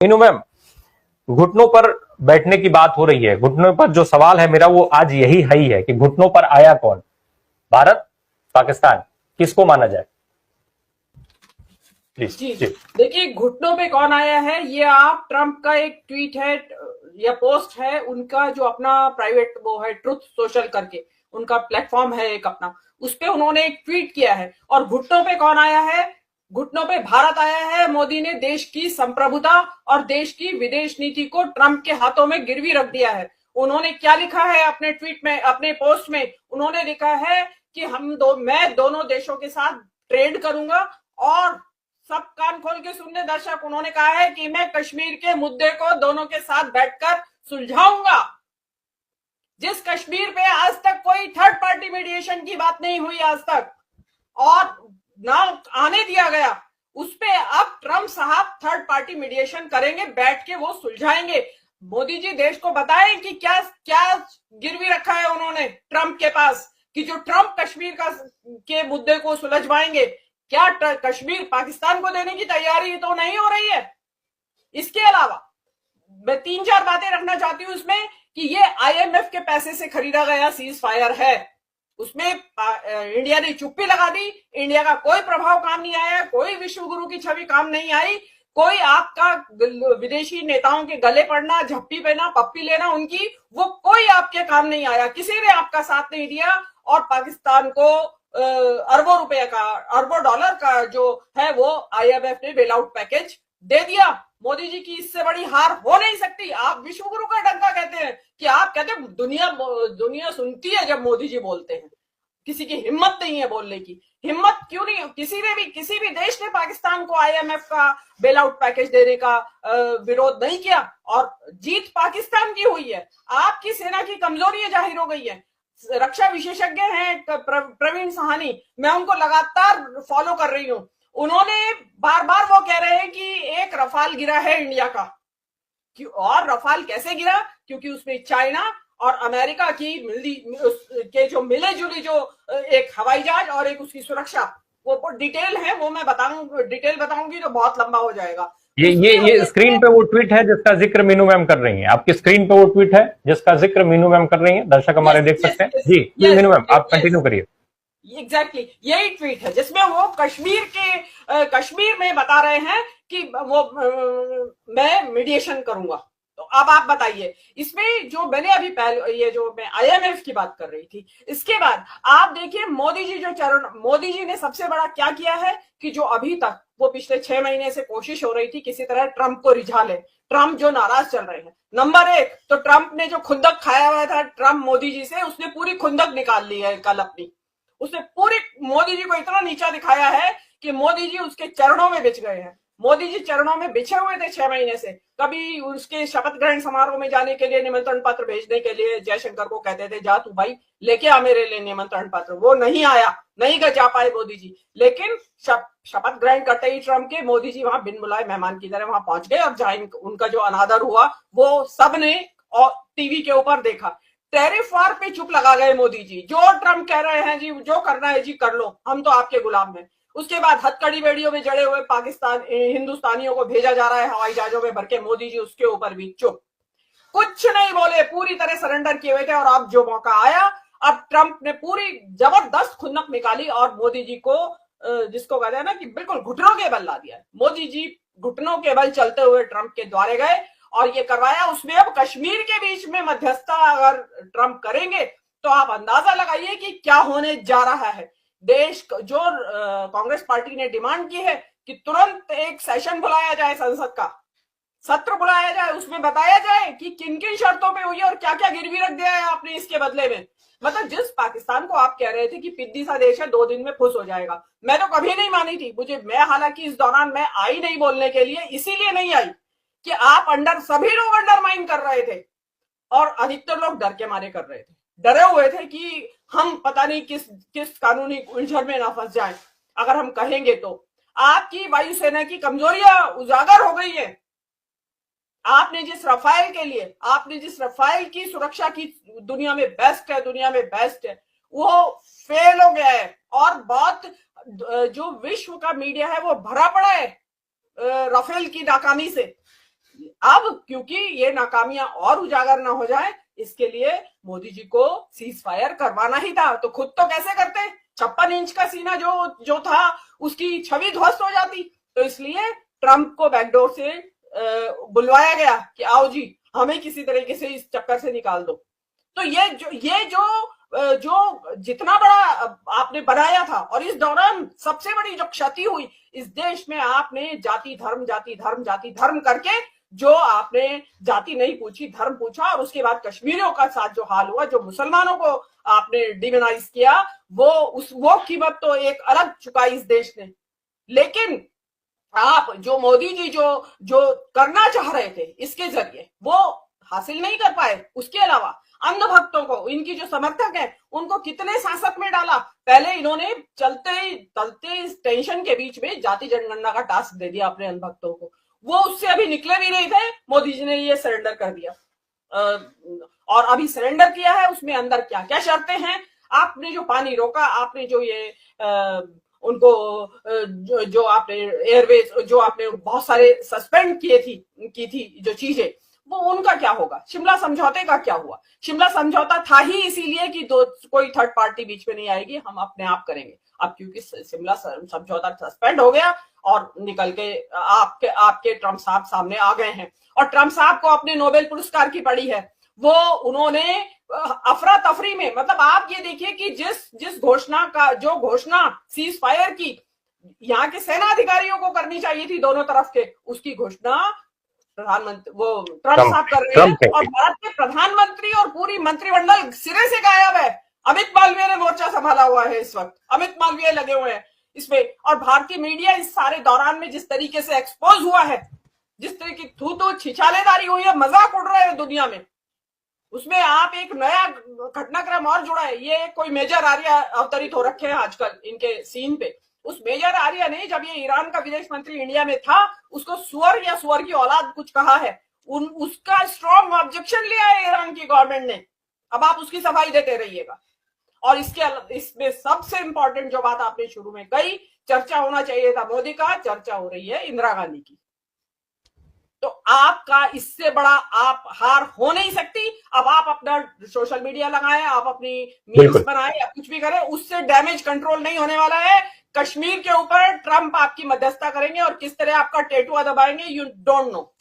Meenu ma'am, घुटनों पर बैठने की बात हो रही है। घुटनों पर जो सवाल है मेरा वो आज यही है कि घुटनों पर आया कौन? भारत, पाकिस्तान, किसको माना जाए? प्लीज जी। जी। देखिए, घुटनों पे कौन आया है, ये आप ट्रंप का एक ट्वीट है या पोस्ट है उनका, जो अपना प्राइवेट वो है ट्रुथ सोशल करके उनका प्लेटफॉर्म है एक अपना, उस पे उन्होंने एक ट्वीट किया है। और घुटनों पे कौन आया है? घुटनों पे भारत आया है। मोदी ने देश की संप्रभुता और देश की विदेश नीति को ट्रंप के हाथों में गिरवी रख दिया है। उन्होंने क्या लिखा है अपने ट्वीट में, अपने पोस्ट में? उन्होंने लिखा है कि मैं दोनों देशों के साथ ट्रेड करूंगा। और सब कान खोल के सुनने दर्शक, उन्होंने कहा है कि मैं कश्मीर के मुद्दे को दोनों के साथ बैठकर सुलझाऊंगा। जिस कश्मीर पे आज तक कोई थर्ड पार्टी मीडिएशन की बात नहीं हुई आज तक, और ना आने दिया गया, उस पे अब ट्रंप साहब थर्ड पार्टी मीडिएशन करेंगे, बैठ के वो सुलझाएंगे। मोदी जी देश को बताएं कि क्या क्या गिरवी रखा है उन्होंने ट्रंप के पास, कि जो ट्रंप कश्मीर का के मुद्दे को सुलझवाएंगे। क्या कश्मीर पाकिस्तान को देने की तैयारी तो नहीं हो रही है? इसके अलावा मैं 3-4 बातें रखना चाहती हूं इसमें, कि ये आईएमएफ के पैसे से खरीदा गया सीज फायर है। उसमें इंडिया ने चुप्पी लगा दी। इंडिया का कोई प्रभाव काम नहीं आया, कोई विश्व गुरु की छवि काम नहीं आई, कोई आपका विदेशी नेताओं के गले पड़ना, झप्पी पहना, पप्पी लेना उनकी, वो कोई आपके काम नहीं आया। किसी ने आपका साथ नहीं दिया। और पाकिस्तान को अरबों रुपए का, अरबों डॉलर का जो है वो आईएमएफ ने बेल आउट पैकेज दे दिया। मोदी जी की इससे बड़ी हार हो नहीं सकती। आप विश्व गुरु का डंका कहते हैं, कि आप कहते हैं दुनिया सुनती है जब मोदी जी बोलते हैं। किसी की हिम्मत नहीं है बोलने की। हिम्मत क्यों नहीं? किसी भी देश ने पाकिस्तान को आईएमएफ का बेल आउट पैकेज देने का विरोध नहीं किया, और जीत पाकिस्तान की हुई है। आपकी सेना की कमजोरी जाहिर हो गई है। रक्षा विशेषज्ञ हैं प्रवीण सहानी, मैं उनको लगातार फॉलो कर रही हूं। उन्होंने बार बार वो कह रहे हैं कि एक रफाल गिरा है इंडिया का। और रफाल कैसे गिरा? क्योंकि उसमें चाइना और अमेरिका की के जो मिले जुली जो एक हवाई जहाज और एक उसकी सुरक्षा, वो डिटेल है, वो मैं डिटेल बताऊंगी तो बहुत लंबा हो जाएगा। ये स्क्रीन पे वो ट्वीट है जिसका जिक्र मीनू मैम कर रही हैं। आपकी स्क्रीन पे वो ट्वीट है जिसका जिक्र मीनू मैम कर रही हैं। दर्शक हमारे यस देख यस सकते हैं यस जी जी। यस मीनू मैम आप यस, कंटिन्यू करिए। एग्जैक्टली यही ट्वीट है जिसमें वो कश्मीर में बता रहे हैं कि वो मैं मीडिएशन करूंगा। तो अब आप बताइए, इसमें जो मैंने अभी पहले, ये जो मैं आईएमएफ की बात कर रही थी, इसके बाद आप देखिए मोदी जी ने सबसे बड़ा क्या किया है, कि जो अभी तक वो पिछले 6 महीने से कोशिश हो रही थी किसी तरह ट्रंप को रिझा ले, ट्रंप जो नाराज चल रहे हैं। नंबर 1 तो ट्रंप ने जो खुंदक खाया हुआ था ट्रंप मोदी जी से, उसने पूरी खुंदक निकाल ली है कल अपनी। उसने पूरी मोदी जी को इतना नीचा दिखाया है कि मोदी जी उसके चरणों में बिछ गए हैं। मोदी जी चरणों में बिछे हुए थे 6 महीने से। कभी उसके शपथ ग्रहण समारोह में जाने के लिए निमंत्रण पत्र भेजने के लिए जयशंकर को कहते थे, जा तू भाई लेके आ मेरे लिए निमंत्रण पत्र। वो नहीं आया, नहीं जा पाए मोदी जी। लेकिन शपथ ग्रहण करते ही ट्रंप के, मोदी जी वहां बिन बुलाए मेहमान की तरह वहां पहुंच गए। और जहां उनका जो अनादर हुआ वो सबने टीवी के ऊपर देखा। टैरिफ वार पे चुप लगा गए मोदी जी। जो ट्रंप कह रहे हैं जी, जो करना है जी कर लो, हम तो आपके गुलाम हैं। उसके बाद हथकड़ी बेड़ियों में जड़े हुए हिंदुस्तानियों को भेजा जा रहा है हवाई जहाजों में भर के, मोदी जी उसके ऊपर भी चुप, कुछ नहीं बोले, पूरी तरह सरेंडर किए हुए थे। और अब जो मौका आया, अब ट्रंप ने पूरी जबरदस्त खुन्नक निकाली और मोदी जी को, जिसको कहते हैं ना कि बिल्कुल घुटनों के बल ला दिया। मोदी जी घुटनों के बल चलते हुए ट्रंप के द्वारे गए और ये करवाया। उसमें अब कश्मीर के बीच में मध्यस्थता अगर ट्रंप करेंगे तो आप अंदाजा लगाइए कि क्या होने जा रहा है। देश जो कांग्रेस पार्टी ने डिमांड की है कि तुरंत एक सेशन बुलाया जाए, संसद का सत्र बुलाया जाए, उसमें बताया जाए कि किन किन शर्तों पे हुई है और क्या क्या गिरवी रख दिया है आपने इसके बदले में। मतलब जिस पाकिस्तान को आप कह रहे थे कि पिद्दी सा देश है, 2 दिन में खुश हो जाएगा, मैं तो कभी नहीं मानी थी। मैं हालांकि इस दौरान मैं आई नहीं बोलने के लिए, इसीलिए नहीं आई कि आप सभी लोग अंडरमाइन कर रहे थे और अधिकतर लोग डर के मारे कर रहे थे। डरे हुए थे कि हम पता नहीं किस कानूनी उलझन में ना फंस जाए अगर हम कहेंगे तो। आपकी वायुसेना की कमजोरियां उजागर हो गई है। आपने जिस रफाल की सुरक्षा की दुनिया में बेस्ट है, वो फेल हो गया है। और बहुत जो विश्व का मीडिया है वो भरा पड़ा है राफेल की नाकामी से। अब क्योंकि ये नाकामियां और उजागर ना हो जाए, इसके लिए मोदी जी को सीज फायर करवाना ही था। तो खुद तो कैसे करते, 56 इंच का सीना जो था उसकी छवि ध्वस्त हो जाती। तो इसलिए ट्रंप को बैकडोर से बुलवाया गया कि आओ जी, हमें किसी तरीके से इस चक्कर से निकाल दो। तो ये जो जितना बड़ा आपने बनाया था, और इस दौरान सबसे बड़ी जो क्षति हुई इस देश में, आपने जाति धर्म जाति धर्म जाति धर्म करके जो आपने जाति नहीं पूछी, धर्म पूछा, और उसके बाद कश्मीरियों का साथ जो हाल हुआ, जो मुसलमानों को आपने डिमोनाइज किया, वो कीमत तो एक अलग चुकाई इस देश ने। लेकिन आप जो मोदी जी जो करना चाह रहे थे इसके जरिए वो हासिल नहीं कर पाए। उसके अलावा अंधभक्तों को, इनकी जो समर्थक है, उनको कितने सांसत में डाला। पहले इन्होंने चलते इस टेंशन के बीच में जाति जनगणना का टास्क दे दिया अपने अंधभक्तों को। वो उससे अभी निकले भी नहीं थे, मोदी जी ने ये सरेंडर कर दिया। और अभी सरेंडर किया है, उसमें अंदर क्या क्या शर्तें हैं। आपने जो पानी रोका, आपने जो ये उनको जो आपने एयरवेज, जो आपने बहुत सारे सस्पेंड की थी जो चीजें, वो उनका क्या होगा। शिमला समझौते का क्या हुआ। शिमला समझौता था ही इसीलिए कि कोई थर्ड पार्टी बीच में नहीं आएगी, हम अपने आप करेंगे। अब क्योंकि शिमला समझौता सस्पेंड हो गया और निकल के आपके ट्रंप साहब सामने आ गए हैं, और ट्रंप साहब को अपने नोबेल पुरस्कार की पड़ी है। वो उन्होंने अफरा तफरी में, मतलब आप ये देखिए कि जिस घोषणा सीज फायर की यहाँ के सेना अधिकारियों को करनी चाहिए थी दोनों तरफ के, उसकी घोषणा प्रधानमंत्री वो ट्रंप साहब कर रहे हैं। और भारत के प्रधानमंत्री और पूरी मंत्रिमंडल सिरे से गायब है। अमित मालवीय ने मोर्चा संभाला हुआ है इस वक्त, अमित मालवीय लगे हुए हैं इसमें। और भारतीय मीडिया इस सारे दौरान में जिस तरीके से एक्सपोज हुआ है, जिस तरीके की थू छिछालेदारी हुई है, मजाक उड़ रहे हैं दुनिया में, उसमें आप एक नया घटनाक्रम और जुड़ा है। ये कोई मेजर आर्या अवतरित हो रखे हैं आजकल इनके सीन पे। उस मेजर आर्या ने, जब ये ईरान का विदेश मंत्री इंडिया में था, उसको सुअर या सुअर की औलाद कुछ कहा है, उसका स्ट्रॉन्ग ऑब्जेक्शन लिया है ईरान की गवर्नमेंट ने। अब आप उसकी सफाई देते रहिएगा। और इसमें सबसे इंपॉर्टेंट जो बात आपने शुरू में कही, चर्चा होना चाहिए था मोदी का, चर्चा हो रही है इंदिरा गांधी की। तो आपका इससे बड़ा आप हार हो नहीं सकती। अब आप अपना सोशल मीडिया लगाएं, आप अपनी मीम्स बनाएं या कुछ भी करें, उससे डैमेज कंट्रोल नहीं होने वाला है। कश्मीर के ऊपर ट्रंप आपकी मध्यस्थता करेंगे और किस तरह आपका टेटुआ दबाएंगे, यू डोंट नो।